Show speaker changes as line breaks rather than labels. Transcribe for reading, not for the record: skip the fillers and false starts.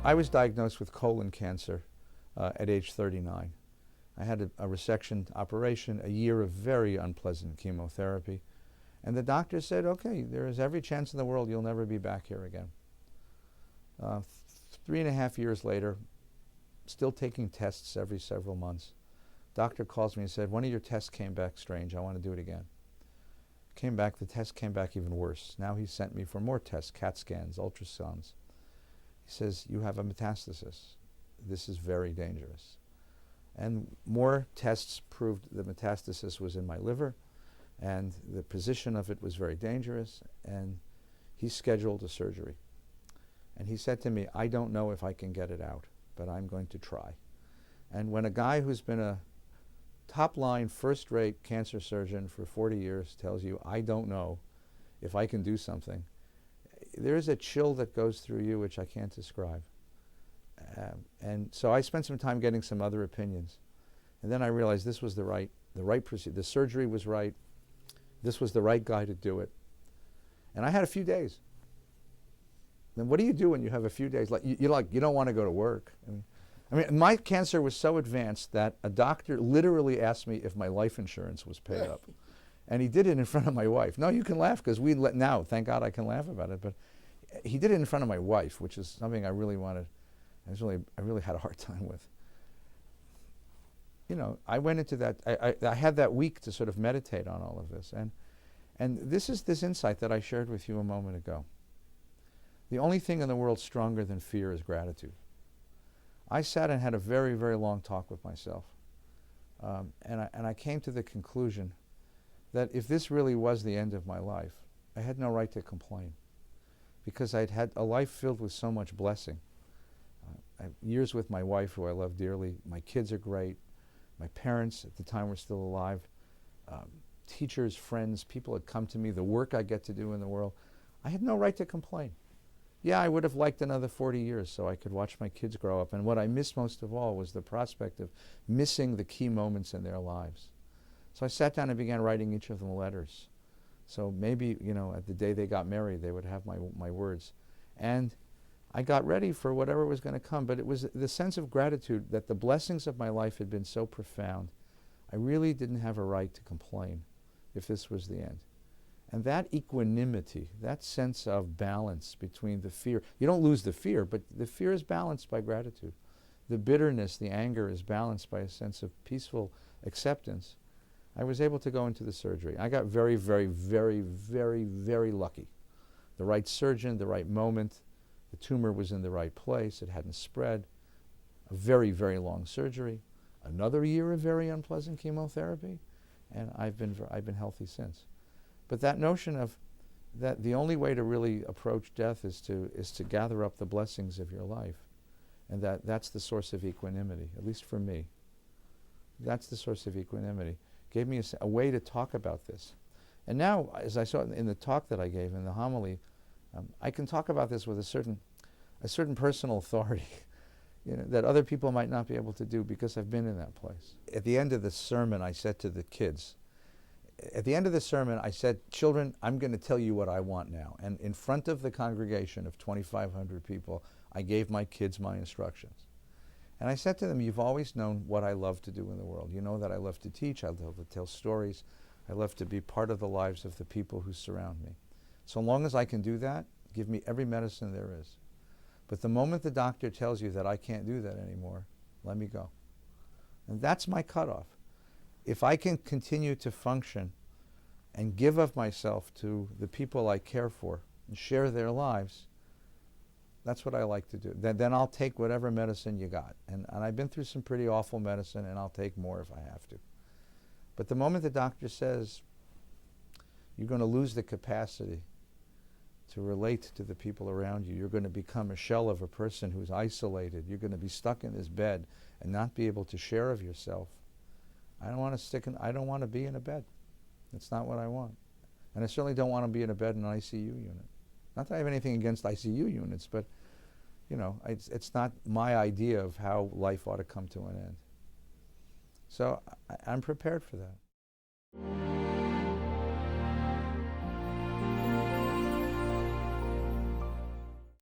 I was diagnosed with colon cancer at age 39. I had a resection operation, a year of very unpleasant chemotherapy, and the doctor said, okay, there is every chance in the world you'll never be back here again. 3.5 years later, still taking tests every several months, doctor calls me and said, one of your tests came back strange, I want to do it again. Came back, the test came back even worse. Now he sent me for more tests, CAT scans, ultrasounds. He says, you have a metastasis. This is very dangerous. And more tests proved the metastasis was in my liver, and the position of it was very dangerous, and he scheduled a surgery. And he said to me, I don't know if I can get it out, but I'm going to try. And when a guy who's been a top-line, first-rate cancer surgeon for 40 years tells you, I don't know if I can do something, there is a chill that goes through you which I can't describe. And so I spent some time getting some other opinions. And then I realized this was the right procedure. The surgery was right. This was the right guy to do it. And I had a few days. Then what do you do when you have a few days? Like you don't want to go to work. I mean, my cancer was so advanced that a doctor literally asked me if my life insurance was paid up. And he did it in front of my wife. No, you can laugh because now, thank God I can laugh about it, but he did it in front of my wife, which is something I really wanted, I really had a hard time with. You know, I went into that, I had that week to sort of meditate on all of this. And this is this insight that I shared with you a moment ago. The only thing in the world stronger than fear is gratitude. I sat and had a very, very long talk with myself. And I came to the conclusion that if this really was the end of my life, I had no right to complain, because I'd had a life filled with so much blessing. I have years with my wife, who I love dearly. My kids are great. My parents at the time were still alive. Teachers, friends, people had come to me, the work I get to do in the world. I had no right to complain. Yeah, I would have liked another 40 years so I could watch my kids grow up. And what I missed most of all was the prospect of missing the key moments in their lives. So I sat down and began writing each of them letters. So maybe, you know, at the day they got married, they would have my words. And I got ready for whatever was going to come, but it was the sense of gratitude that the blessings of my life had been so profound. I really didn't have a right to complain if this was the end. And that equanimity, that sense of balance between the fear, you don't lose the fear, but the fear is balanced by gratitude. The bitterness, the anger is balanced by a sense of peaceful acceptance. I was able to go into the surgery. I got very, very, very, very, very lucky. The right surgeon, the right moment, the tumor was in the right place, it hadn't spread. A very, very long surgery, another year of very unpleasant chemotherapy, and I've been healthy since. But that notion of that the only way to really approach death is to gather up the blessings of your life, and that's the source of equanimity, at least for me. That's the source of equanimity. Gave me a way to talk about this. And now, as I saw in the talk that I gave, in the homily, I can talk about this with a certain personal authority, you know, that other people might not be able to do, because I've been in that place. At the end of the sermon, I said to the kids, at the end of the sermon, I said, children, I'm going to tell you what I want now. And in front of the congregation of 2,500 people, I gave my kids my instructions. And I said to them, you've always known what I love to do in the world. You know that I love to teach, I love to tell stories, I love to be part of the lives of the people who surround me. So long as I can do that, give me every medicine there is. But the moment the doctor tells you that I can't do that anymore, let me go. And that's my cutoff. If I can continue to function and give of myself to the people I care for and share their lives, that's what I like to do. Then I'll take whatever medicine you got. And I've been through some pretty awful medicine, and I'll take more if I have to. But the moment the doctor says, you're going to lose the capacity to relate to the people around you, you're going to become a shell of a person who's isolated, you're going to be stuck in this bed and not be able to share of yourself, I don't want to be in a bed. That's not what I want. And I certainly don't want to be in a bed in an ICU unit. Not that I have anything against ICU units, but you know, it's not my idea of how life ought to come to an end. So I'm prepared for that.